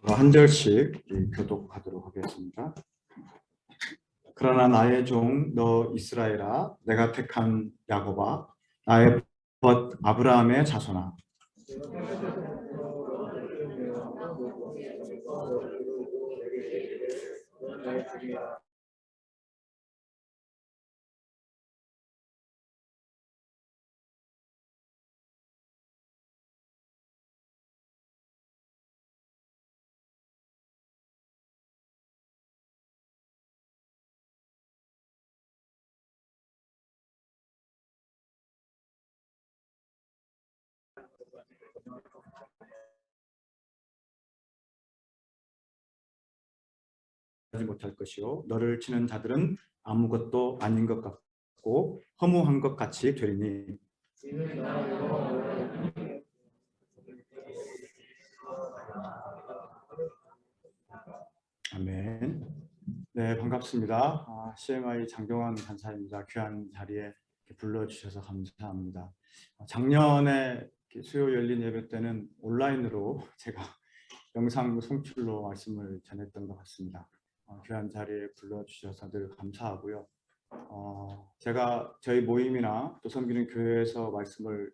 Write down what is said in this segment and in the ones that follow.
한 절씩 교독하도록 하겠습니다. 그러나 나의 종 너 이스라엘아, 내가 택한 야곱아, 나의 벗 아브라함의 자손아, 하지 못할 것이요 너를 치는 자들은 아무것도 아닌 것 같고 허무한 것 같이 되리니. 아멘. 네, 반갑습니다. CMI 장경환 간사입니다. 귀한 자리에 불러주셔서 감사합니다. 작년에 수요 열린 예배 때는 온라인으로 제가 영상 송출로 말씀을 전했던 것 같습니다. 귀한 자리에 불러주셔서 늘 감사하고요. 제가 저희 모임이나 또 섬기는 교회에서 말씀을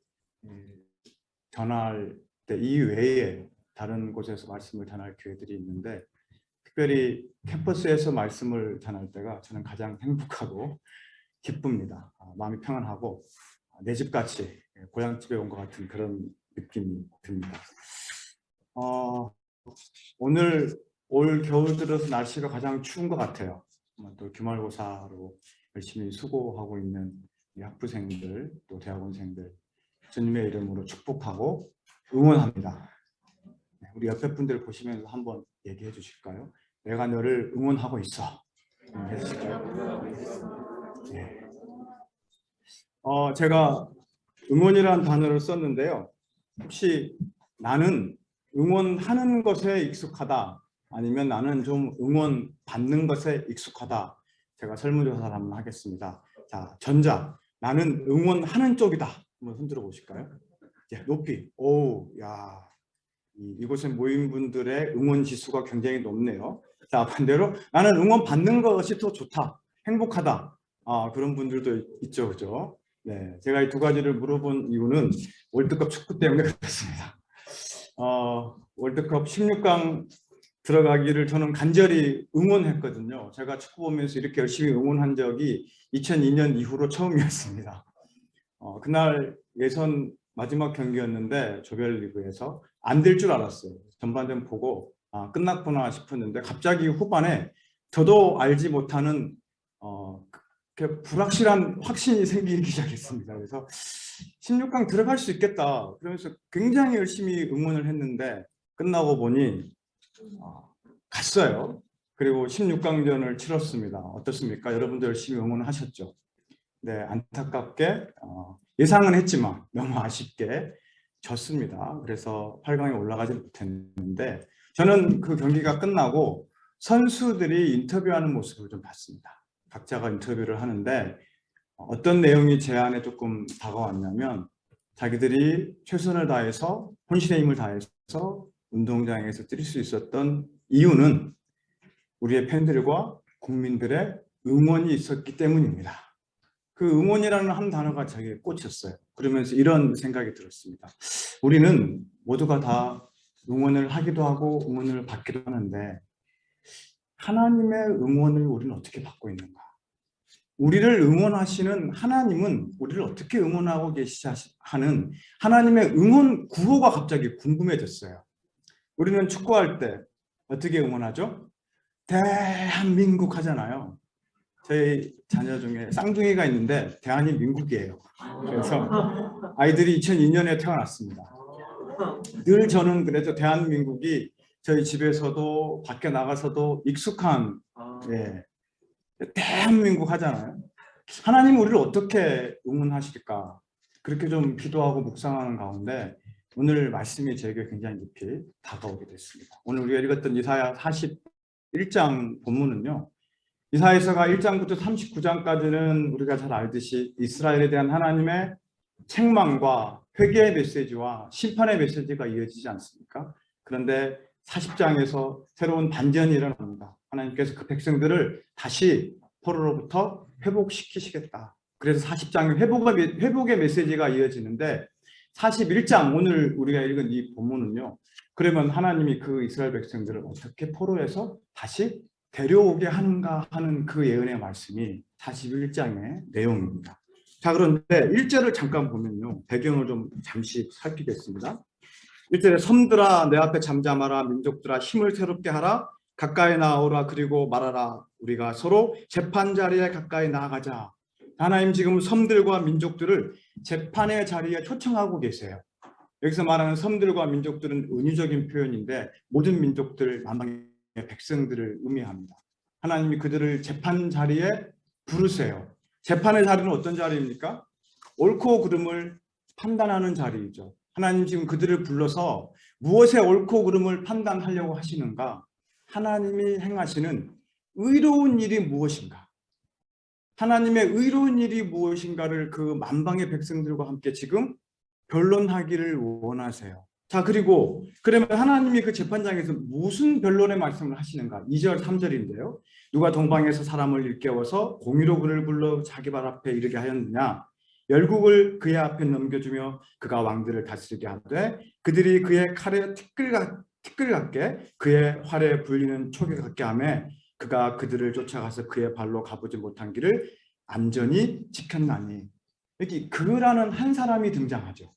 전할 때 이외에 다른 곳에서 말씀을 전할 교회들이 있는데, 특별히 캠퍼스에서 말씀을 전할 때가 저는 가장 행복하고 기쁩니다. 마음이 평안하고 내 집같이 고향집에 온 것 같은 그런 느낌이 듭니다. 오늘 올 겨울 들어서 날씨가 가장 추운 것 같아요. 또 기말고사로 열심히 수고하고 있는 학부생들, 또 대학원생들 주님의 이름으로 축복하고 응원합니다. 우리 옆에 분들 보시면서 한번 얘기해 주실까요? 내가 너를 응원하고 있어. 해주실까요? 네. 제가 응원이라는 단어를 썼는데요. 혹시 나는 응원하는 것에 익숙하다, 아니면 나는 좀 응원받는 것에 익숙하다, 제가 설문조사를 한번 하겠습니다. 자, 전자, 나는 응원하는 쪽이다. 한번 흔들어 보실까요? 높이. 오, 야, 이곳에 모인 분들의 응원 지수가 굉장히 높네요. 자, 반대로 나는 응원받는 것이 더 좋다, 행복하다. 그런 분들도 있죠, 그죠? 네, 제가 이 두 가지를 물어본 이유는 월드컵 축구 때문에 그렇습니다. 월드컵 16강 들어가기를 저는 간절히 응원했거든요. 제가 축구 보면서 이렇게 열심히 응원한 적이 2002년 이후로 처음이었습니다. 그날 예선 마지막 경기였는데 조별리그에서 안 될 줄 알았어요. 전반전 보고 끝났구나 싶었는데 갑자기 후반에 저도 알지 못하는 불확실한 확신이 생기기 시작했습니다. 그래서 16강 들어갈 수 있겠다 그러면서 굉장히 열심히 응원을 했는데 끝나고 보니 갔어요. 그리고 16강전을 치렀습니다. 어떻습니까? 여러분도 열심히 응원을 하셨죠? 네, 안타깝게 예상은 했지만 너무 아쉽게 졌습니다. 그래서 8강에 올라가지 못했는데, 저는 그 경기가 끝나고 선수들이 인터뷰하는 모습을 좀 봤습니다. 각자가 인터뷰를 하는데 어떤 내용이 제 안에 조금 다가왔냐면, 자기들이 최선을 다해서 혼신의 힘을 다해서 운동장에서 뛸 수 있었던 이유는 우리의 팬들과 국민들의 응원이 있었기 때문입니다. 그 응원이라는 한 단어가 저에게 꽂혔어요. 그러면서 이런 생각이 들었습니다. 우리는 모두가 다 응원을 하기도 하고 응원을 받기도 하는데, 하나님의 응원을 우리는 어떻게 받고 있는가? 우리를 응원하시는 하나님은 우리를 어떻게 응원하고 계시자 하는 하나님의 응원 구호가 갑자기 궁금해졌어요. 우리는 축구할 때 어떻게 응원하죠? 대한민국 하잖아요. 저희 자녀 중에 쌍둥이가 있는데 대한이 민국이에요. 그래서 아이들이 2002년에 태어났습니다. 늘 저는 그래도 대한민국이 저희 집에서도 밖에 나가서도 익숙한, 대한민국 하잖아요. 하나님 우리를 어떻게 응원하실까? 그렇게 좀 기도하고 묵상하는 가운데 오늘 말씀이 저에게 굉장히 깊이 다가오게 됐습니다. 오늘 우리가 읽었던 이사야 41장 본문은요, 이사야서가 1장부터 39장까지는 우리가 잘 알듯이 이스라엘에 대한 하나님의 책망과 회개의 메시지와 심판의 메시지가 이어지지 않습니까? 그런데 40장에서 새로운 반전이 일어납니다. 하나님께서 그 백성들을 다시 포로로부터 회복시키시겠다. 그래서 40장의 회복의 메시지가 이어지는데 41장 오늘 우리가 읽은 이 본문은요. 그러면 하나님이 그 이스라엘 백성들을 어떻게 포로에서 다시 데려오게 하는가 하는 그 예언의 말씀이 41장의 내용입니다. 자, 그런데 1절을 잠깐 보면요. 배경을 좀 잠시 살피겠습니다. 1절에 섬들아 내 앞에 잠잠하라 민족들아 힘을 새롭게 하라 가까이 나오라 그리고 말하라 우리가 서로 재판 자리에 가까이 나아가자. 하나님 지금 섬들과 민족들을 재판의 자리에 초청하고 계세요. 여기서 말하는 섬들과 민족들은 은유적인 표현인데 모든 민족들 만방의 백성들을 의미합니다. 하나님이 그들을 재판 자리에 부르세요. 재판의 자리는 어떤 자리입니까? 옳고 그름을 판단하는 자리이죠. 하나님 지금 그들을 불러서 무엇의 옳고 그름을 판단하려고 하시는가? 하나님이 행하시는 의로운 일이 무엇인가? 하나님의 의로운 일이 무엇인가를 그 만방의 백성들과 함께 지금 변론하기를 원하세요. 자, 그리고 그러면 하나님이 그 재판장에서 무슨 변론의 말씀을 하시는가? 2절, 3절인데요. 누가 동방에서 사람을 일깨워서 공의로 그를 불러 자기 발 앞에 이르게 하였느냐? 열국을 그의 앞에 넘겨주며 그가 왕들을 다스리게 하되 그들이 그의 칼에 티끌 같게 그의 활에 불리는 촉에 같게 하며 그가 그들을 쫓아가서 그의 발로 가보지 못한 길을 안전히 지켰나니. 여기 그라는 한 사람이 등장하죠.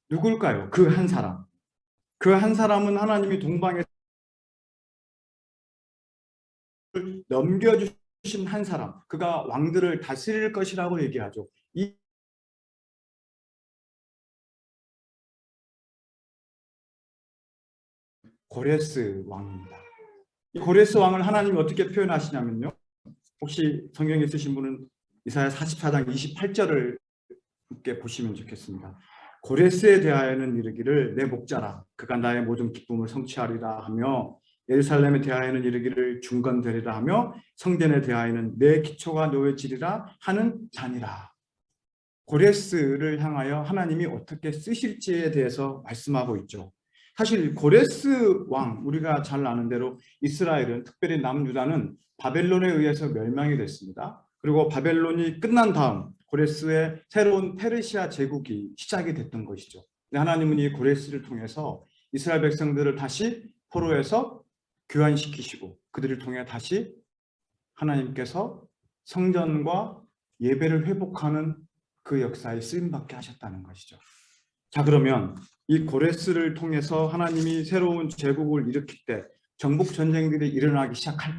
누굴까요? 그 한 사람. 그 한 사람은 하나님이 동방에 넘겨주신 한 사람. 그가 왕들을 다스릴 것이라고 얘기하죠. 이 고레스 왕입니다. 이 고레스 왕을 하나님이 어떻게 표현하시냐면요. 혹시 성경에 쓰신 분은 이사야 44장 28절을 함께 보시면 좋겠습니다. 고레스에 대하여는 이르기를 내 목자라 그가 나의 모든 기쁨을 성취하리라 하며 예루살렘에 대하여는 이르기를 중건되리라 하며 성전에 대하여는 내 기초가 놓여지리라 하는 자니라. 고레스를 향하여 하나님이 어떻게 쓰실지에 대해서 말씀하고 있죠. 사실 고레스 왕, 우리가 잘 아는 대로 이스라엘은 특별히 남유다는 바벨론에 의해서 멸망이 됐습니다. 그리고 바벨론이 끝난 다음 고레스의 새로운 페르시아 제국이 시작이 됐던 것이죠. 하나님은 이 고레스를 통해서 이스라엘 백성들을 다시 포로에서 교환시키시고 그들을 통해 다시 하나님께서 성전과 예배를 회복하는 그 역사에 쓰임받게 하셨다는 것이죠. 자, 그러면 이 고레스를 통해서 하나님이 새로운 제국을 일으킬 때 정복 전쟁들이 일어나기 시작할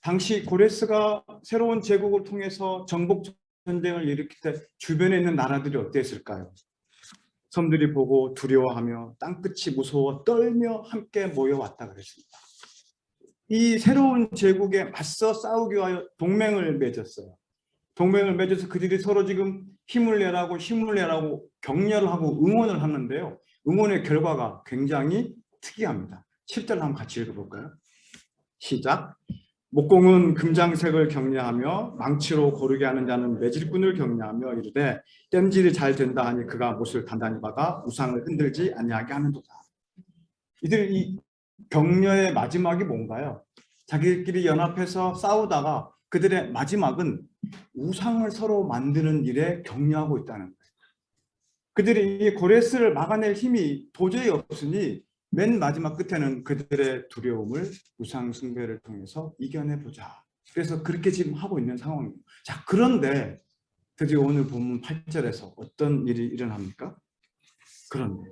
당시 고레스가 새로운 제국을 통해서 정복 전쟁을 일으킬 때 주변에 있는 나라들이 어땠을까요? 섬들이 보고 두려워하며 땅끝이 무서워 떨며 함께 모여왔다 그랬습니다. 이 새로운 제국에 맞서 싸우기 위하여 동맹을 맺었어요. 동맹을 맺어서 그들이 서로 지금 힘을 내라고 격려를 하고 응원을 하는데요. 응원의 결과가 굉장히 특이합니다. 10절 한번 같이 읽어볼까요? 시작. 목공은 금장색을 격려하며 망치로 고르게 하는 자는 매질꾼을 격려하며 이르되 땜질이 잘 된다 하니 그가 못을 단단히 박아 우상을 흔들지 아니하게 하는도다. 이들 이 격려의 마지막이 뭔가요? 자기들끼리 연합해서 싸우다가 그들의 마지막은 우상을 서로 만드는 일에 격려하고 있다는 거예요. 그들이 이 고레스를 막아낼 힘이 도저히 없으니 맨 마지막 끝에는 그들의 두려움을 우상 숭배를 통해서 이겨내보자. 그래서 그렇게 지금 하고 있는 상황입니다. 자, 그런데 드디어 오늘 본문 8절에서 어떤 일이 일어납니까? 그런데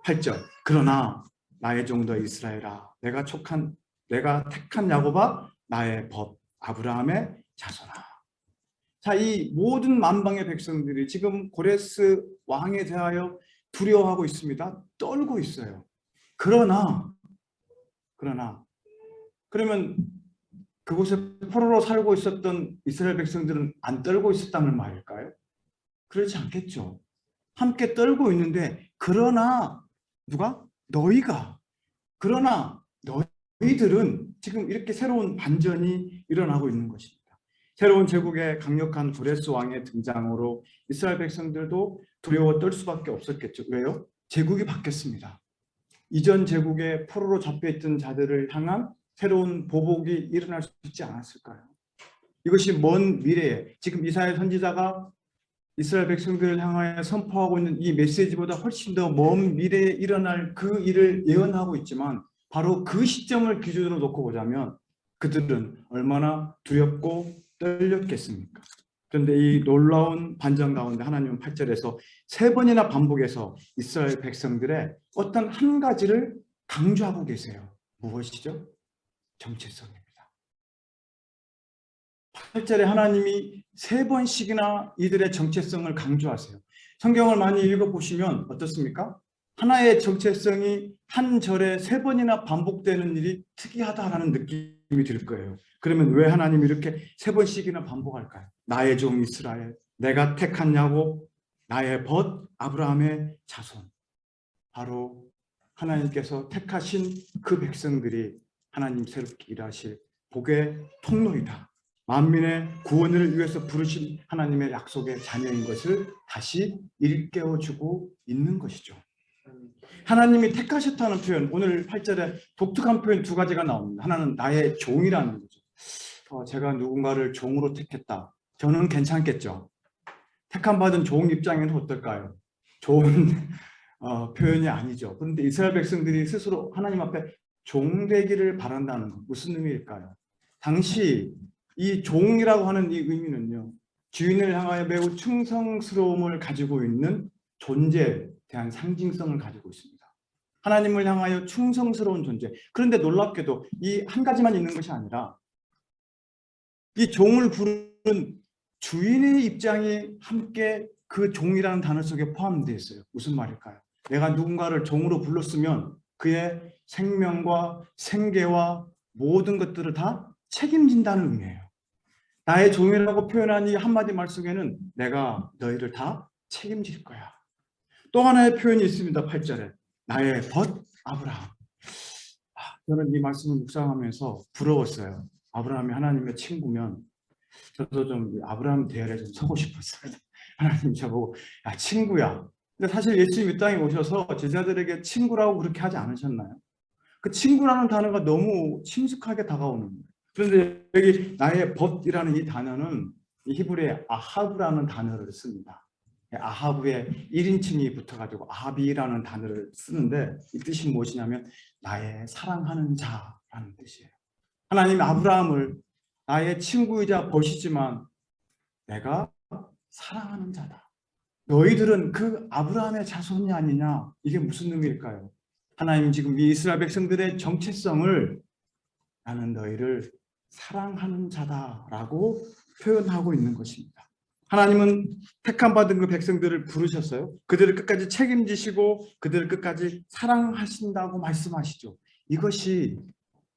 8절 그러나 나의 종도 이스라엘아 내가 택한 야곱아 나의 법 아브라함의 자손아. 자, 이 모든 만방의 백성들이 지금 고레스 왕에 대하여 두려워하고 있습니다. 떨고 있어요. 그러나 그러면 그곳에 포로로 살고 있었던 이스라엘 백성들은 안 떨고 있었다는 말일까요? 그렇지 않겠죠. 함께 떨고 있는데 그러나 너희들은 지금 이렇게 새로운 반전이 일어나고 있는 것입니다. 새로운 제국의 강력한 고레스 왕의 등장으로 이스라엘 백성들도 두려워 떨 수밖에 없었겠죠. 왜요? 제국이 바뀌었습니다. 이전 제국의 포로로 잡혀있던 자들을 향한 새로운 보복이 일어날 수 있지 않았을까요? 이것이 먼 미래에 지금 이사야 선지자가 이스라엘 백성들을 향하여 선포하고 있는 이 메시지보다 훨씬 더 먼 미래에 일어날 그 일을 예언하고 있지만 바로 그 시점을 기준으로 놓고 보자면 그들은 얼마나 두렵고 떨렸겠습니까? 그런데 이 놀라운 반전 가운데 하나님은 8절에서 3번이나 반복해서 이스라엘 백성들의 어떤 한 가지를 강조하고 계세요. 무엇이죠? 정체성입니다. 8절에 하나님이 3번씩이나 이들의 정체성을 강조하세요. 성경을 많이 읽어보시면 어떻습니까? 하나의 정체성이 한 절에 3번이나 반복되는 일이 특이하다라는 느낌이 들 거예요. 그러면 왜 하나님이 이렇게 3번씩이나 반복할까요? 나의 종 이스라엘, 내가 택한 야곱, 나의 벗 아브라함의 자손. 바로 하나님께서 택하신 그 백성들이 하나님 새롭게 일하실 복의 통로이다. 만민의 구원을 위해서 부르신 하나님의 약속의 자녀인 것을 다시 일깨워주고 있는 것이죠. 하나님이 택하셨다는 표현, 오늘 8절에 독특한 표현 2가지가 나옵니다. 하나는 나의 종이라는 거죠. 제가 누군가를 종으로 택했다. 저는 괜찮겠죠. 택함받은 종 입장에는 어떨까요? 좋은 표현이 아니죠. 그런데 이스라엘 백성들이 스스로 하나님 앞에 종되기를 바란다는 것, 무슨 의미일까요? 당시 이 종이라고 하는 이 의미는요, 주인을 향하여 매우 충성스러움을 가지고 있는 존재에 대한 상징성을 가지고 있습니다. 하나님을 향하여 충성스러운 존재. 그런데 놀랍게도 이 한 가지만 있는 것이 아니라 이 종을 부르는 주인의 입장이 함께 그 종이라는 단어 속에 포함되어 있어요. 무슨 말일까요? 내가 누군가를 종으로 불렀으면 그의 생명과 생계와 모든 것들을 다 책임진다는 의미예요. 나의 종이라고 표현한 이 한마디 말 속에는 내가 너희를 다 책임질 거야. 또 하나의 표현이 있습니다. 8절에 나의 벗 아브라함. 저는 이 말씀을 묵상하면서 부러웠어요. 아브라함이 하나님의 친구면 저도 좀 아브라함 대열에 좀 서고 싶었어요. 하나님 저보고 야 친구야. 근데 사실 예수님 이 땅에 오셔서 제자들에게 친구라고 그렇게 하지 않으셨나요? 그 친구라는 단어가 너무 친숙하게 다가오는 거예요. 그런데 여기 나의 벗이라는 이 단어는 이 히브리의 아하브라는 단어를 씁니다. 아하브의 1인칭이 붙어가지고 아합이라는 단어를 쓰는데 이 뜻이 무엇이냐면 나의 사랑하는 자라는 뜻이에요. 하나님이 아브라함을 나의 친구이자 벗이지만 내가 사랑하는 자다. 너희들은 그 아브라함의 자손이 아니냐? 이게 무슨 의미일까요? 하나님 지금 이 이스라엘 백성들의 정체성을 나는 너희를 사랑하는 자다라고 표현하고 있는 것입니다. 하나님은 택함 받은 그 백성들을 부르셨어요. 그들을 끝까지 책임지시고 그들을 끝까지 사랑하신다고 말씀하시죠. 이것이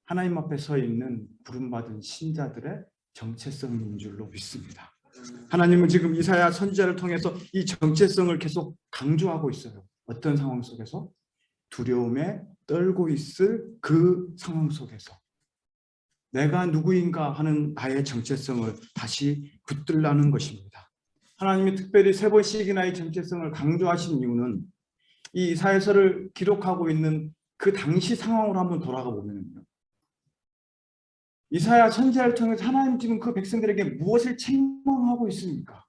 하나님 앞에 서 있는 부름받은 신자들의 정체성인 줄로 믿습니다. 하나님은 지금 이사야 선지자를 통해서 이 정체성을 계속 강조하고 있어요. 어떤 상황 속에서? 두려움에 떨고 있을 그 상황 속에서 내가 누구인가 하는 나의 정체성을 다시 붙들라는 것입니다. 하나님이 특별히 3번씩이나 이 정체성을 강조하신 이유는 이 이사야서를 기록하고 있는 그 당시 상황으로 한번 돌아가 보면요. 이사야 선지자를 통해서 하나님 지금 그 백성들에게 무엇을 책망하고 있습니까?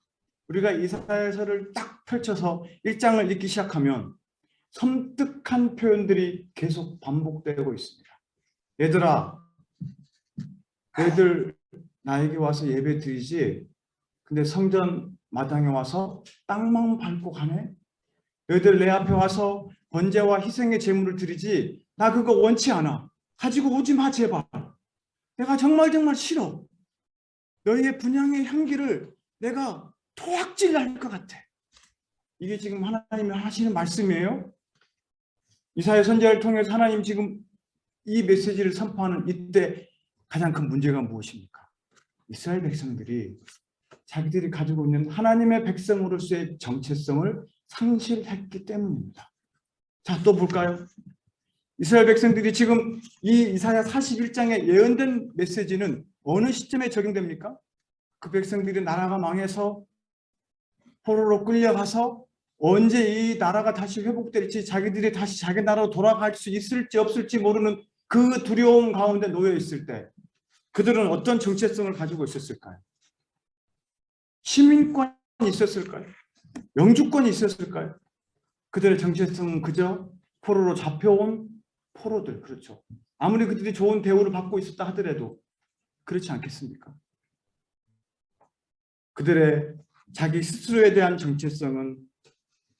우리가 이사야서를 딱 펼쳐서 1장을 읽기 시작하면 섬뜩한 표현들이 계속 반복되고 있습니다. 얘들아, 너희들 나에게 와서 예배 드리지? 근데 성전 마당에 와서 땅만 밟고 가네? 너희들 내 앞에 와서 번제와 희생의 제물을 드리지? 나 그거 원치 않아. 가지고 오지 마 제발. 내가 정말 싫어. 너희의 분향의 향기를 내가 토악질 날 것 같아. 이게 지금 하나님이 하시는 말씀이에요. 이사야 선지자를 통해서 하나님 지금 이 메시지를 선포하는 이때 가장 큰 문제가 무엇입니까? 이스라엘 백성들이 자기들이 가지고 있는 하나님의 백성으로서의 정체성을 상실했기 때문입니다. 자, 또 볼까요? 이스라엘 백성들이 지금 이 이사야 41장에 예언된 메시지는 어느 시점에 적용됩니까? 그 백성들이 나라가 망해서 포로로 끌려가서 언제 이 나라가 다시 회복될지, 자기들이 다시 자기 나라로 돌아갈 수 있을지 없을지 모르는 그 두려움 가운데 놓여 있을 때 그들은 어떤 정체성을 가지고 있었을까요? 시민권이 있었을까요? 영주권이 있었을까요? 그들의 정체성은 그저 포로로 잡혀온 포로들, 그렇죠. 아무리 그들이 좋은 대우를 받고 있었다 하더라도 그렇지 않겠습니까? 그들의 자기 스스로에 대한 정체성은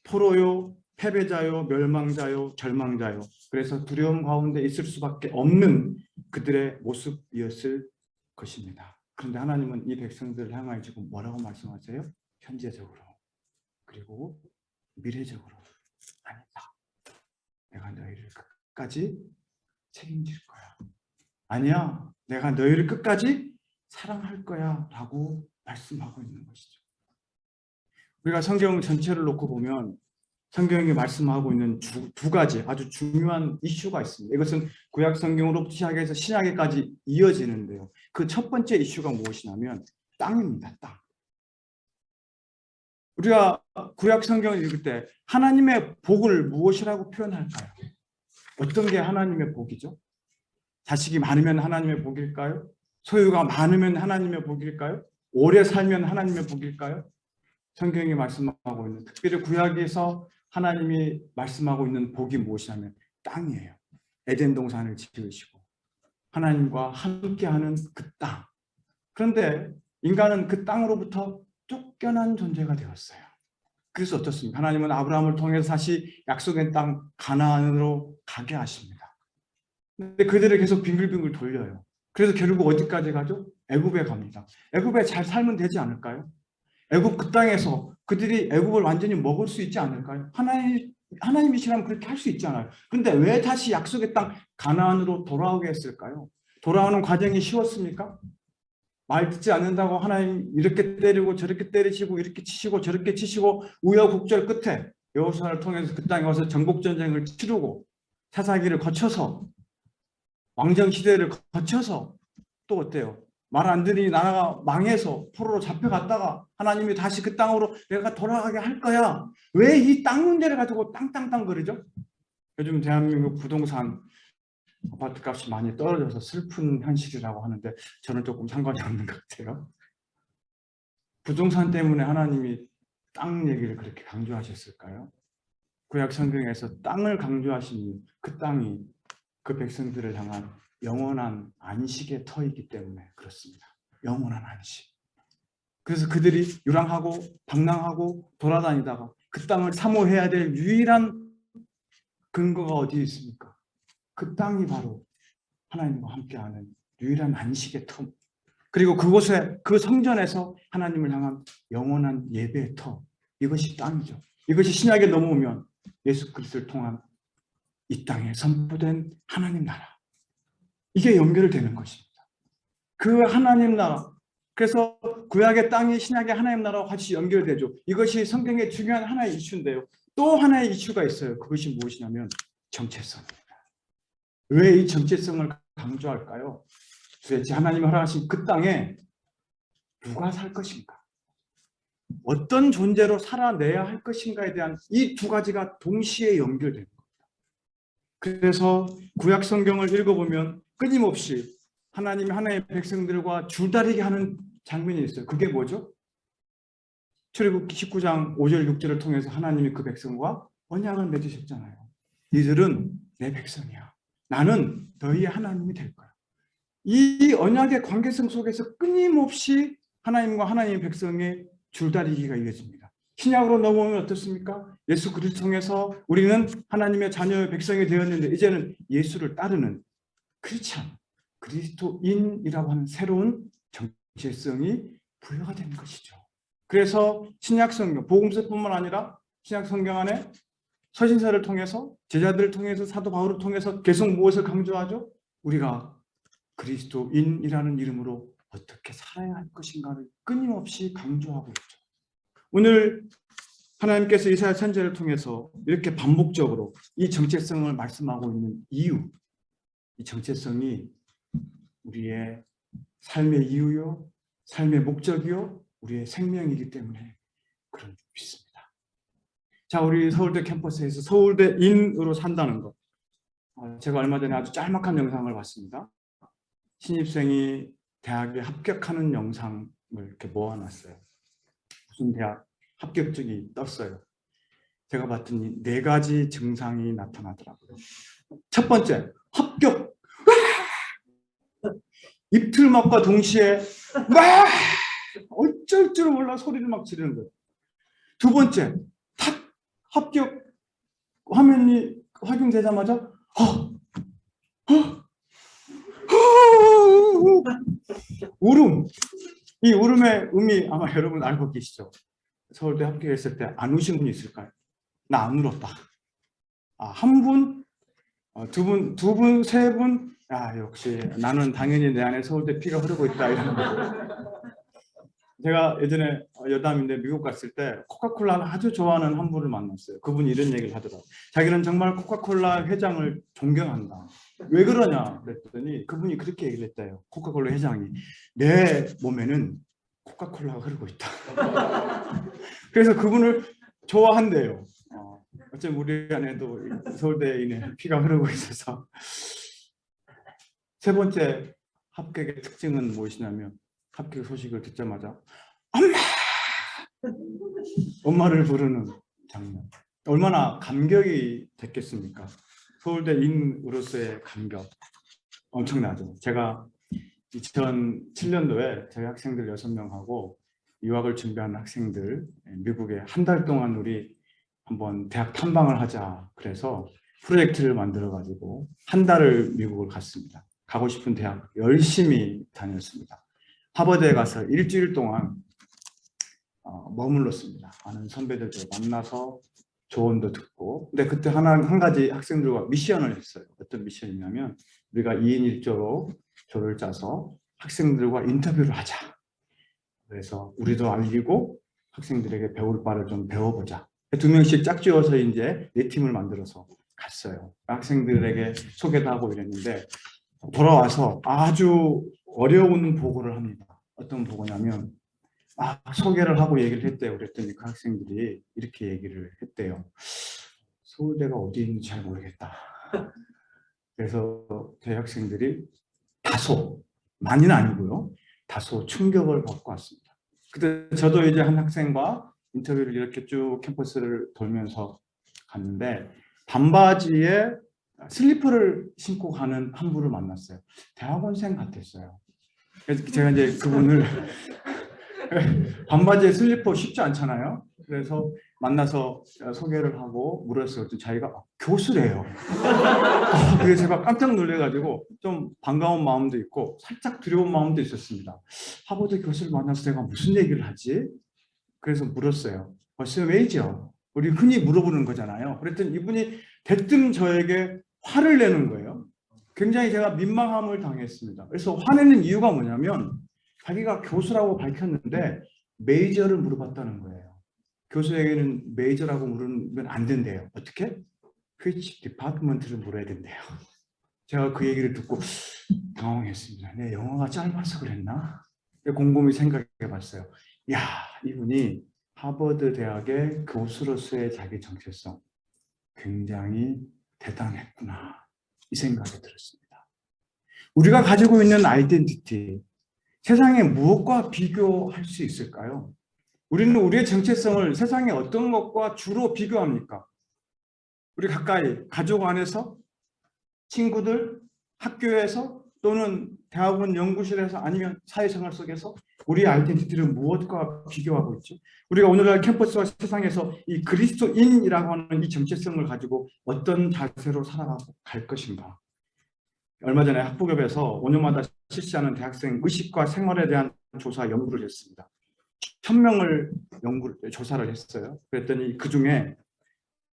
포로요, 패배자요, 멸망자요, 절망자요. 그래서 두려움 가운데 있을 수밖에 없는 그들의 모습이었을 것입니다. 그런데 하나님은 이 백성들을 향하여 지금 뭐라고 말씀하세요? 현재적으로 그리고 미래적으로 아니다. 내가 너희를 끝까지 책임질 거야. 아니야. 내가 너희를 끝까지 사랑할 거야 라고 말씀하고 있는 것이죠. 우리가 성경 전체를 놓고 보면 성경이 말씀하고 있는 두 가지 아주 중요한 이슈가 있습니다. 이것은 구약 성경으로부터 시작해서 신약에까지 이어지는데요. 그 첫 번째 이슈가 무엇이냐면 땅입니다. 땅. 우리가 구약 성경을 읽을 때 하나님의 복을 무엇이라고 표현할까요? 어떤 게 하나님의 복이죠? 자식이 많으면 하나님의 복일까요? 소유가 많으면 하나님의 복일까요? 오래 살면 하나님의 복일까요? 성경이 말씀하고 있는, 특별히 구약에서 하나님이 말씀하고 있는 복이 무엇이냐면 땅이에요. 에덴 동산을 지으시고 하나님과 함께하는 그 땅. 그런데 인간은 그 땅으로부터 쫓겨난 존재가 되었어요. 그래서 어떻습니까? 하나님은 아브라함을 통해서 다시 약속의 땅 가나안으로 가게 하십니다. 근데 그들을 계속 빙글빙글 돌려요. 그래서 결국 어디까지 가죠? 애굽에 갑니다. 애굽에 잘 살면 되지 않을까요? 애굽 그 땅에서 그들이 애굽을 완전히 먹을 수 있지 않을까요? 하나님이시라면 그렇게 할 수 있잖아요. 그런데 왜 다시 약속의 땅 가나안으로 돌아오게 했을까요? 돌아오는 과정이 쉬웠습니까? 말 듣지 않는다고 하나님 이렇게 때리고 저렇게 때리시고 이렇게 치시고 저렇게 치시고 우여곡절 끝에 여호수아를 통해서 그 땅에 와서 전국전쟁을 치르고 사사기를 거쳐서 왕정 시대를 거쳐서 또 어때요? 말 안 들으니 나라가 망해서 포로로 잡혀갔다가 하나님이 다시 그 땅으로 내가 돌아가게 할 거야. 왜 이 땅 문제를 가지고 땅땅땅 거리죠? 요즘 대한민국 부동산 아파트 값이 많이 떨어져서 슬픈 현실이라고 하는데 저는 조금 상관이 없는 것 같아요. 부동산 때문에 하나님이 땅 얘기를 그렇게 강조하셨을까요? 구약 성경에서 땅을 강조하신 그 땅이 그 백성들을 향한 영원한 안식의 터이기 때문에 그렇습니다. 영원한 안식. 그래서 그들이 유랑하고 방랑하고 돌아다니다가 그 땅을 사모해야 될 유일한 근거가 어디에 있습니까? 그 땅이 바로 하나님과 함께하는 유일한 안식의 터. 그리고 그곳에 그 성전에서 하나님을 향한 영원한 예배의 터. 이것이 땅이죠. 이것이 신약에 넘어오면 예수 그리스도를 통한 이 땅에 선포된 하나님 나라. 이게 연결되는 것입니다. 그 하나님 나라. 그래서 구약의 땅이 신약의 하나님 나라와 같이 연결되죠. 이것이 성경의 중요한 하나의 이슈인데요. 또 하나의 이슈가 있어요. 그것이 무엇이냐면 정체성입니다. 왜 이 정체성을 강조할까요? 도대체 하나님이 허락하신 그 땅에 누가 살 것인가? 어떤 존재로 살아내야 할 것인가에 대한 이 두 가지가 동시에 연결되는 겁니다. 그래서 구약 성경을 읽어보면 끊임없이 하나님이 하나님의 백성들과 줄다리기 하는 장면이 있어요. 그게 뭐죠? 출애굽기 19장 5절 6절을 통해서 하나님이 그 백성과 언약을 맺으셨잖아요. 이들은 내 백성이야. 나는 너희의 하나님이 될 거야. 이 언약의 관계성 속에서 끊임없이 하나님과 하나님의 백성의 줄다리기가 이어집니다. 신약으로 넘어오면 어떻습니까? 예수 그리스도 통해서 우리는 하나님의 자녀의 백성이 되었는데 이제는 예수를 따르는 크리스찬, 그리스도인이라고 하는 새로운 정체성이 부여가 되는 것이죠. 그래서 신약 성경, 복음서뿐만 아니라 신약 성경 안에 서신서를 통해서 제자들을 통해서 사도 바울을 통해서 계속 무엇을 강조하죠? 우리가 그리스도인이라는 이름으로 어떻게 살아야 할 것인가를 끊임없이 강조하고 있죠. 오늘 하나님께서 이사야 선지자를 통해서 이렇게 반복적으로 이 정체성을 말씀하고 있는 이유, 이 정체성이 우리의 삶의 이유요, 삶의 목적이요 우리의 생명이기 때문에 그런 줄 믿습니다. 자, 우리 서울대 캠퍼스에서 서울대인으로 산다는 것. 제가 얼마 전에 아주 짤막한 영상을 봤습니다. 신입생이 대학에 합격하는 영상을 이렇게 모아놨어요. 무슨 대학 합격증이 떴어요. 제가 봤더니 4가지 증상이 나타나더라고요. 첫 번째, 합격! 입틀막과 동시에 막 어쩔 줄 몰라 소리를 막 지르는 거예요. 두 번째, 탁 합격 화면이 확인되자마자 울음. 이 울음의 의미 아마 여러분 알고 계시죠? 서울대 합격했을 때 안 우신 분이 있을까요? 나 안 울었다. 한 분, 두 분, 세 분, 역시 나는 당연히 내 안에 서울대 피가 흐르고 있다. 이런 거. 제가 예전에 여담인데 미국 갔을 때 코카콜라를 아주 좋아하는 한 분을 만났어요. 그분이 이런 얘기를 하더라고요. 자기는 정말 코카콜라 회장을 존경한다. 왜 그러냐 그랬더니 그분이 그렇게 얘기를 했대요. 코카콜라 회장이 내 몸에는 코카콜라가 흐르고 있다. 그래서 그분을 좋아한대요. 어쩜 우리 안에도 서울대인의 피가 흐르고 있어서. 세 번째 합격의 특징은 무엇이냐면 합격 소식을 듣자마자 엄마를 부르는 장면. 얼마나 감격이 됐겠습니까? 서울대인으로서의 감격 엄청나죠. 제가 2007년도에 저희 학생들 6명하고 유학을 준비하는 학생들 미국에 한 달 동안 우리 한번 대학 탐방을 하자 그래서 프로젝트를 만들어 가지고 한 달을 미국을 갔습니다. 가고 싶은 대학 열심히 다녔습니다. 하버드에 가서 일주일 동안 머물렀습니다. 많은 선배들도 만나서 조언도 듣고. 근데 그때 한 가지 학생들과 미션을 했어요. 어떤 미션이냐면 우리가 2인 1조로 조를 짜서 학생들과 인터뷰를 하자. 그래서 우리도 알리고 학생들에게 배울 바를 좀 배워보자. 2명씩 짝지어서 이제 4팀을 만들어서 갔어요. 학생들에게 소개도 하고 이랬는데 돌아와서 아주 어려운 보고를 합니다. 어떤 보고냐면 소개를 하고 얘기를 했대요. 그랬더니 그 학생들이 이렇게 얘기를 했대요. 서울대가 어디 있는지 잘 모르겠다. 그래서 저희 학생들이 다소, 많이는 아니고요. 다소 충격을 받고 왔습니다. 그때 저도 이제 한 학생과 인터뷰를 이렇게 쭉 캠퍼스를 돌면서 갔는데 반바지에 슬리퍼를 신고 가는 한 분을 만났어요. 대학원생 같았어요. 그래서 제가 이제 그분을 반바지에 슬리퍼 쉽지 않잖아요. 그래서 만나서 소개를 하고 물었어요. 자기가 교수래요. 그래서 제가 깜짝 놀래가지고 좀 반가운 마음도 있고 살짝 두려운 마음도 있었습니다. 하버드 교수를 만나서 내가 무슨 얘기를 하지? 그래서 물었어요. 벌써 왜죠? 우리 흔히 물어보는 거잖아요. 그랬더니 이분이 대뜸 저에게 화를 내는 거예요. 굉장히 제가 민망함을 당했습니다. 그래서 화내는 이유가 뭐냐면 자기가 교수라고 밝혔는데 메이저를 물어봤다는 거예요. 교수에게는 메이저라고 물으면 안 된대요. 어떻게? Which department를 물어야 된대요. 제가 그 얘기를 듣고 당황했습니다. 내 영어가 짧아서 그랬나? 곰곰이 생각해 봤어요. 야, 이분이 하버드 대학의 교수로서의 자기 정체성 굉장히 대단했구나. 이 생각이 들었습니다. 우리가 가지고 있는 아이덴티티, 세상에 무엇과 비교할 수 있을까요? 우리는 우리의 정체성을 세상의 어떤 것과 주로 비교합니까? 우리 가까이 가족 안에서, 친구들, 학교에서 또는 대학원 연구실에서 아니면 사회생활 속에서 우리의 아이덴티티를 무엇과 비교하고 있죠? 우리가 오늘날 캠퍼스와 세상에서 이 그리스도인이라고 하는 이 정체성을 가지고 어떤 자세로 살아가고 갈 것인가? 얼마 전에 학부급에서 5년마다 실시하는 대학생 의식과 생활에 대한 조사 연구를 했습니다. 1000명을 조사를 했어요. 그랬더니 그중에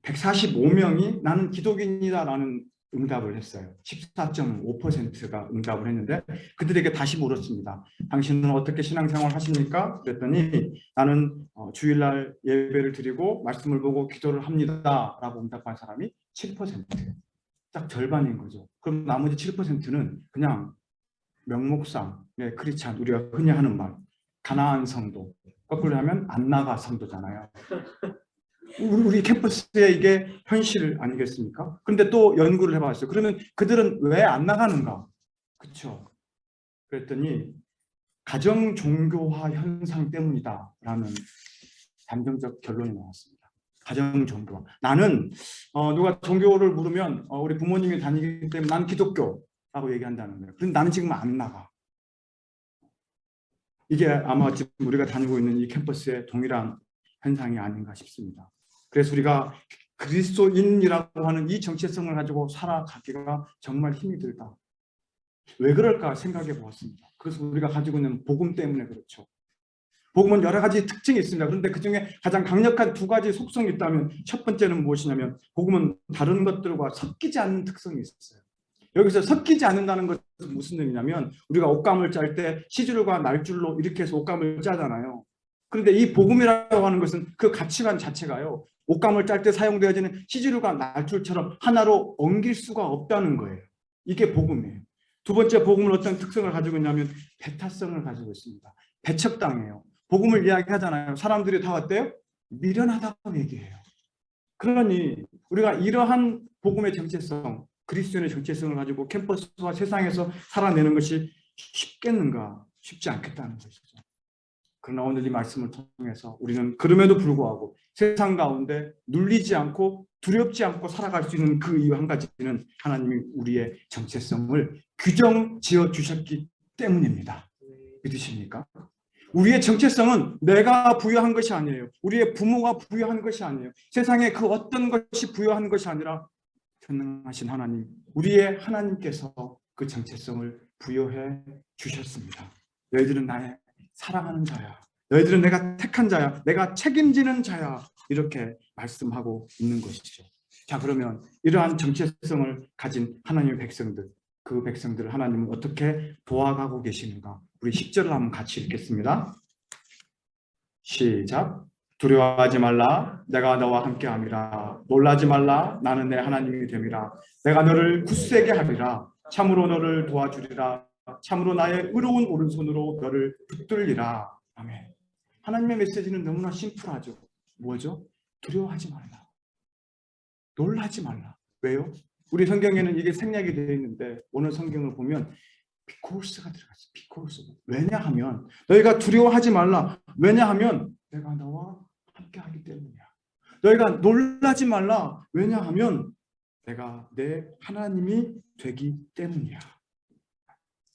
145명이 나는 기독인이다라는 응답을 했어요. 14.5%가 응답을 했는데 그들에게 다시 물었습니다. 당신은 어떻게 신앙생활 하십니까? 그랬더니 나는 주일날 예배를 드리고 말씀을 보고 기도를 합니다 라고 응답한 사람이 7%예요. 딱 절반인 거죠. 그럼 나머지 7%는 그냥 명목상 크리스찬 우리가 흔히 하는 말 가나안 성도, 거꾸로 하면 안나가 성도잖아요. 우리 캠퍼스에 이게 현실 아니겠습니까? 그런데 또 연구를 해봤어요. 그러면 그들은 왜 안 나가는가? 그렇죠. 그랬더니 가정 종교화 현상 때문이다라는 감정적 결론이 나왔습니다. 가정 종교. 나는 누가 종교를 물으면 우리 부모님이 다니기 때문에 난 기독교라고 얘기한다는 거예요. 그런데 나는 지금 안 나가. 이게 아마 지금 우리가 다니고 있는 이 캠퍼스의 동일한 현상이 아닌가 싶습니다. 그래서 우리가 그리스도인이라고 하는 이 정체성을 가지고 살아가기가 정말 힘이 들다. 왜 그럴까 생각해 보았습니다. 그래서 우리가 가지고 있는 복음 때문에 그렇죠. 복음은 여러 가지 특징이 있습니다. 그런데 그중에 가장 강력한 두 가지 속성이 있다면 첫 번째는 무엇이냐면 복음은 다른 것들과 섞이지 않는 특성이 있어요. 여기서 섞이지 않는다는 것은 무슨 의미냐면 우리가 옷감을 짤 때 시줄과 날줄로 이렇게 해서 옷감을 짜잖아요. 그런데 이 복음이라고 하는 것은 그 가치관 자체가요. 옷감을 짤 때 사용되어지는 시줄과 날줄처럼 하나로 엉길 수가 없다는 거예요. 이게 복음이에요. 두 번째 복음은 어떤 특성을 가지고 있냐면 배타성을 가지고 있습니다. 배척당해요. 복음을 이야기하잖아요. 사람들이 다 어때요? 미련하다고 얘기해요. 그러니 우리가 이러한 복음의 정체성, 그리스도인의 정체성을 가지고 캠퍼스와 세상에서 살아내는 것이 쉽겠는가? 쉽지 않겠다는 것이죠. 그러나 오늘 이 말씀을 통해서 우리는 그럼에도 불구하고 세상 가운데 눌리지 않고 두렵지 않고 살아갈 수 있는 그 이유 한 가지는 하나님이 우리의 정체성을 규정 지어 주셨기 때문입니다. 믿으십니까? 우리의 정체성은 내가 부여한 것이 아니에요. 우리의 부모가 부여한 것이 아니에요. 세상에 그 어떤 것이 부여한 것이 아니라 전능하신 하나님, 우리의 하나님께서 그 정체성을 부여해 주셨습니다. 너희들은 나의 사랑하는 자야. 너희들은 내가 택한 자야. 내가 책임지는 자야. 이렇게 말씀하고 있는 것이죠. 자, 그러면 이러한 정체성을 가진 하나님의 백성들, 그 백성들을 하나님은 어떻게 도와가고 계시는가? 우리 10절을 한번 같이 읽겠습니다. 시작. 두려워하지 말라. 내가 너와 함께함이라. 놀라지 말라. 나는 내 하나님이 됨이라. 내가 너를 굳세게 하리라. 참으로 너를 도와주리라. 참으로 나의 의로운 오른손으로 너를 붙들리라. 아멘. 하나님의 메시지는 너무나 심플하죠. 뭐죠? 두려워하지 말라. 놀라지 말라. 왜요? 우리 성경에는 이게 생략이 되어 있는데 오늘 성경을 보면 비코스가 들어갔어요. 비코스. 왜냐하면 너희가 두려워하지 말라. 왜냐하면 내가 너와 함께하기 때문이야. 너희가 놀라지 말라. 왜냐하면 내가 내 하나님이 되기 때문이야.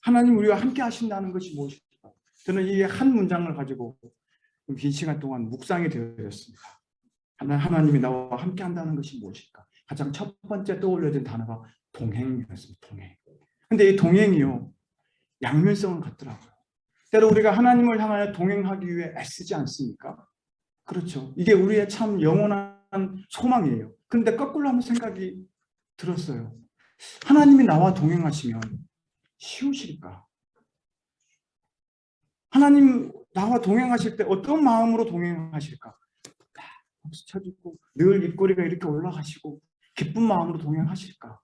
하나님 우리와 함께 하신다는 것이 무엇일까? 저는 이 한 문장을 가지고 긴 시간 동안 묵상이 되었습니다. 하나님이 나와 함께 한다는 것이 무엇일까? 가장 첫 번째 떠올려진 단어가 동행이었습니다. 동행. 근데 이 동행이요. 양면성을 갖더라고요. 때로 우리가 하나님을 향하여 동행하기 위해 애쓰지 않습니까? 그렇죠. 이게 우리의 참 영원한 소망이에요. 그런데 거꾸로 한번 생각이 들었어요. 하나님이 나와 동행하시면 쉬우실까? 하나님 나와 동행하실 때 어떤 마음으로 동행하실까? 박수 쳐주고 늘 입꼬리가 이렇게 올라가시고 기쁜 마음으로 동행하실까?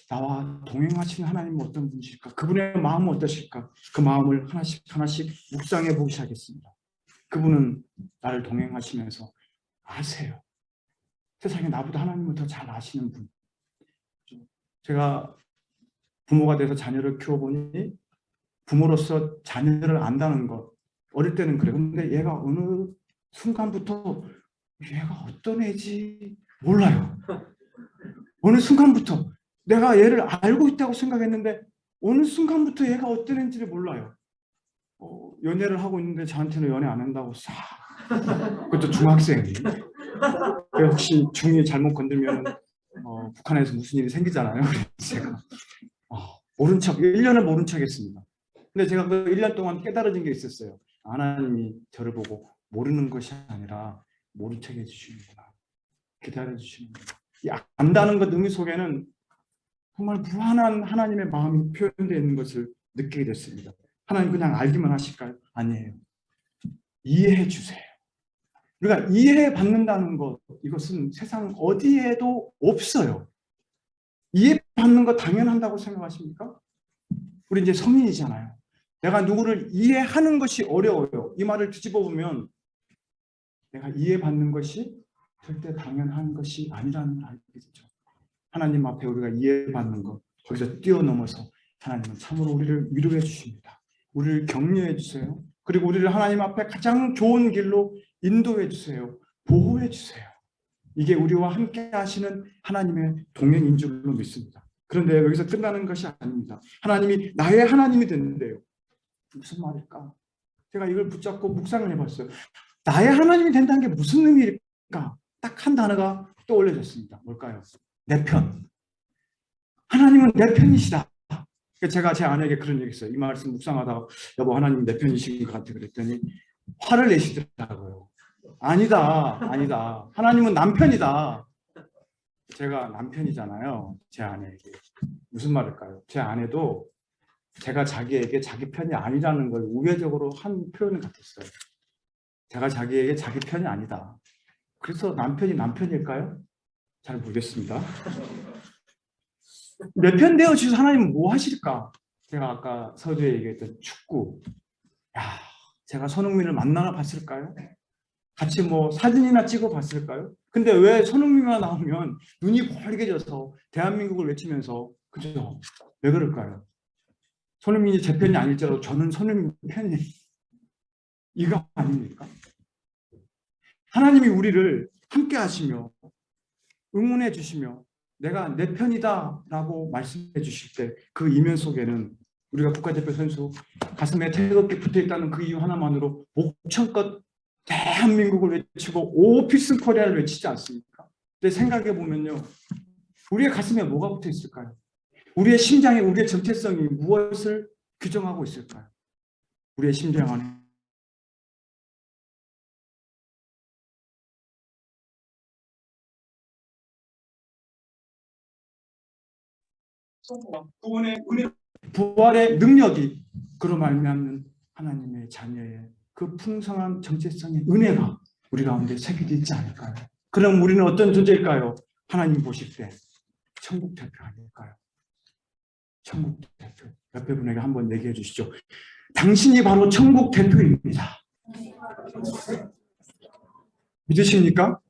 나와 동행하시는 하나님은 어떤 분이실까? 그분의 마음은 어떠실까? 그 마음을 하나씩 하나씩 묵상해 보기 시작했습니다. 그분은 나를 동행하시면서 아세요. 세상에 나보다 하나님을 더 잘 아시는 분. 제가 부모가 돼서 자녀를 키워보니 부모로서 자녀를 안다는 것 어릴 때는 그래요. 근데 얘가 어느 순간부터 얘가 어떤 애지 몰라요. 어느 순간부터 내가 얘를 알고 있다고 생각했는데 어느 순간부터 얘가 어떤 애인지를 몰라요. 연애를 하고 있는데 저한테는 연애 안 한다고 싹. 그것도 중학생이. 혹시 중이 잘못 건들면 북한에서 무슨 일이 생기잖아요. 그래서 제가 모른 척 1년을 모른 척 했습니다. 근데 제가 그 1년 동안 깨달아진 게 있었어요. 하나님이 저를 보고 모르는 것이 아니라 모른 척 해주시는구나. 기다려 주시는구나. 이 안다는 것 의미 속에는 정말 무한한 하나님의 마음이 표현되어 있는 것을 느끼게 됐습니다. 하나님 그냥 알기만 하실까요? 아니에요. 이해해 주세요. 우리가 이해받는다는 것, 이것은 세상 어디에도 없어요. 이해받는 거 당연한다고 생각하십니까? 우리 이제 성인이잖아요. 내가 누구를 이해하는 것이 어려워요. 이 말을 뒤집어 보면 내가 이해받는 것이 절대 당연한 것이 아니라는 걸 알게 되죠. 하나님 앞에 우리가 이해받는 것, 거기서 뛰어넘어서 하나님은 참으로 우리를 위로해 주십니다. 우리를 격려해 주세요. 그리고 우리를 하나님 앞에 가장 좋은 길로 인도해 주세요. 보호해 주세요. 이게 우리와 함께 하시는 하나님의 동행인 줄로 믿습니다. 그런데 여기서 끝나는 것이 아닙니다. 하나님이 나의 하나님이 되는데요. 무슨 말일까? 제가 이걸 붙잡고 묵상을 해봤어요. 나의 하나님이 된다는 게 무슨 의미일까? 딱 한 단어가 떠올려졌습니다. 뭘까요? 내 편. 하나님은 내 편이시다. 제가 제 아내에게 그런 얘기 했어요. 이 말씀 묵상하다가 여보 하나님 내 편이신 것 같아 그랬더니 화를 내시더라고요. 아니다. 하나님은 남편이다. 제가 남편이잖아요. 제 아내에게. 무슨 말일까요? 제 아내도 제가 자기에게 자기 편이 아니라는 걸 우회적으로 한 표현을 같았어요. 제가 자기에게 자기 편이 아니다. 그래서 남편이 남편일까요? 잘 모르겠습니다. 내 편 되어 주셔서 하나님은 뭐 하실까? 제가 아까 서두에 얘기했던 축구. 야, 제가 손흥민을 만나나 봤을까요? 같이 뭐 사진이나 찍어 봤을까요? 근데 왜 손흥민만 나오면 눈이 벌게져서 대한민국을 외치면서 그죠? 왜 그럴까요? 손흥민이 제 편이 아닐지라도 저는 손흥민 편이에요. 이거 아닙니까? 하나님이 우리를 함께 하시며 응원해 주시며 내가 내 편이다 라고 말씀해 주실 때 그 이면 속에는 우리가 국가대표 선수 가슴에 태극기 붙어있다는 그 이유 하나만으로 목청껏 대한민국을 외치고 오피스 코리아를 외치지 않습니까? 근데 생각해 보면요. 우리의 가슴에 뭐가 붙어 있을까요? 우리의 심장에 우리의 정체성이 무엇을 규정하고 있을까요? 우리의 심장 안에 구원의 은혜, 부활의 능력이 그로 말미암는 하나님의 자녀의 그 풍성한 정체성의 은혜가 우리 가운데 새겨져 있지 않을까요? 그럼 우리는 어떤 존재일까요? 하나님 보실 때 천국 대표 아닐까요? 천국 대표. 옆에 분에게 한번 얘기해 주시죠. 당신이 바로 천국 대표입니다. 믿으십니까?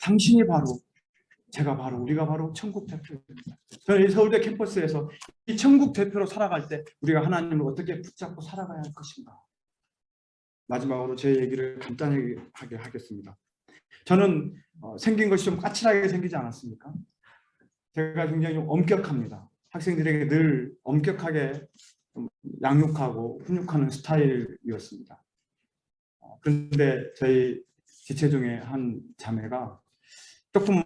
당신이 바로, 제가 바로, 우리가 바로 천국 대표입니다. 저는 이 서울대 캠퍼스에서 이 천국 대표로 살아갈 때 우리가 하나님을 어떻게 붙잡고 살아가야 할 것인가. 마지막으로 제 얘기를 간단하게 하겠습니다. 저는 생긴 것이 좀 까칠하게 생기지 않았습니까? 제가 굉장히 좀 엄격합니다. 학생들에게 늘 엄격하게 양육하고 훈육하는 스타일이었습니다. 그런데 저희 지체 중에 한 자매가 조금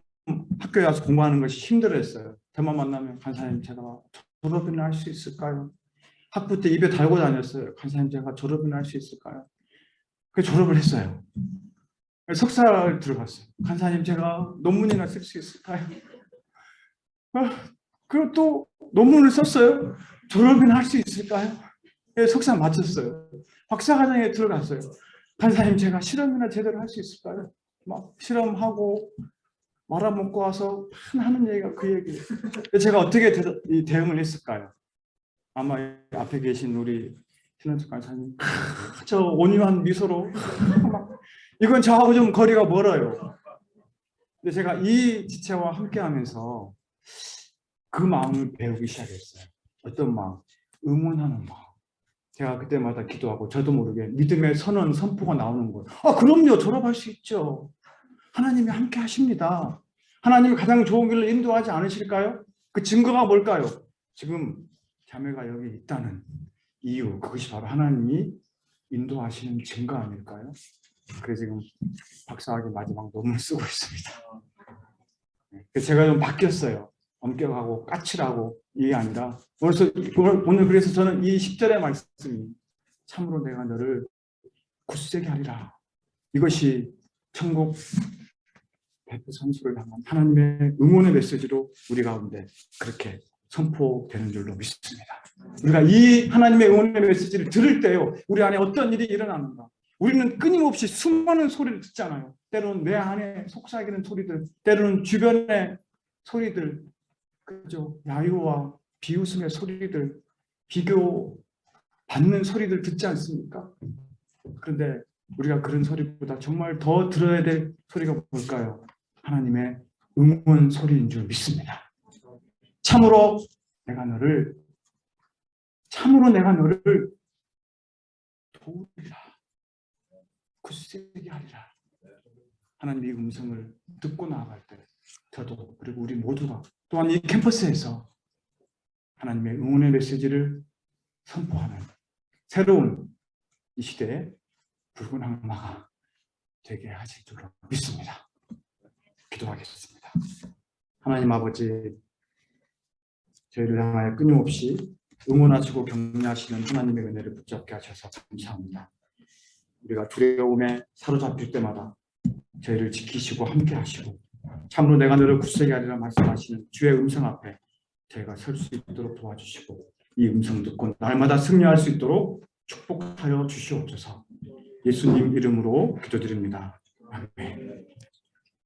학교에 와서 공부하는 것이 힘들었어요. 저만 만나면 간사님 제가 졸업이나 할 수 있을까요? 학부 때 입에 달고 다녔어요. 간사님 제가 졸업이나 할 수 있을까요? 그래서 졸업을 했어요. 석사를 들어갔어요. 간사님 제가 논문이나 쓸 수 있을까요? 그리고 또 논문을 썼어요. 졸업이나 할 수 있을까요? 석사 마쳤어요. 박사과정에 들어갔어요. 간사님 제가 실험이나 제대로 할 수 있을까요? 막 실험하고 말아먹고 와서 하는 얘기가 그 얘기예요. 제가 어떻게 대응을 했을까요? 아마 앞에 계신 우리 신원석 간사님 저 온유한 미소로 막 이건 저하고 좀 거리가 멀어요. 근데 제가 이 지체와 함께하면서 그 마음을 배우기 시작했어요. 어떤 마음? 응원하는 마음. 제가 그때마다 기도하고 저도 모르게 믿음의 선언, 선포가 나오는 거예요. 그럼요. 졸업할 수 있죠. 하나님이 함께 하십니다. 하나님이 가장 좋은 길로 인도하지 않으실까요? 그 증거가 뭘까요? 지금 자매가 여기 있다는 이유, 그것이 바로 하나님이 인도하시는 증거 아닐까요? 그래서 지금 박사학위 마지막 논문을 쓰고 있습니다. 제가 좀 바뀌었어요. 엄격하고 까칠하고 이게 아니라 오늘 그래서 저는 이 10절의 말씀이 참으로 내가 너를 굳세게 하리라. 이것이 천국 대표 선수를 향한 하나님의 응원의 메시지로 우리 가운데 그렇게 선포되는 줄로 믿습니다. 우리가 이 하나님의 응원의 메시지를 들을 때요, 우리 안에 어떤 일이 일어납니다. 우리는 끊임없이 수많은 소리를 듣잖아요. 때로는 내 안에 속삭이는 소리들, 때로는 주변의 소리들, 그죠? 야유와 비웃음의 소리들, 비교, 받는 소리들 듣지 않습니까? 그런데 우리가 그런 소리보다 정말 더 들어야 될 소리가 뭘까요? 하나님의 응원 소리인 줄 믿습니다. 참으로 내가 너를 도우리라, 굳세게 하리라. 하나님의 음성을 듣고 나아갈 때 저도 그리고 우리 모두가 또한 이 캠퍼스에서 하나님의 응원의 메시지를 선포하는 새로운 이 시대의 붉은 악마가 되게 하실 줄로 믿습니다. 기도하겠습니다. 하나님 아버지, 저희를 향하여 끊임없이 응원하시고 격려하시는 하나님의 은혜를 붙잡게 하셔서 감사합니다. 우리가 두려움에 사로잡힐 때마다 저희를 지키시고 함께 하시고 참으로 내가 너를 굳세게 하리라 말씀하시는 주의 음성 앞에 저희가 설 수 있도록 도와주시고 이 음성 듣고 날마다 승리할 수 있도록 축복하여 주시옵소서. 예수님 이름으로 기도드립니다. 아멘.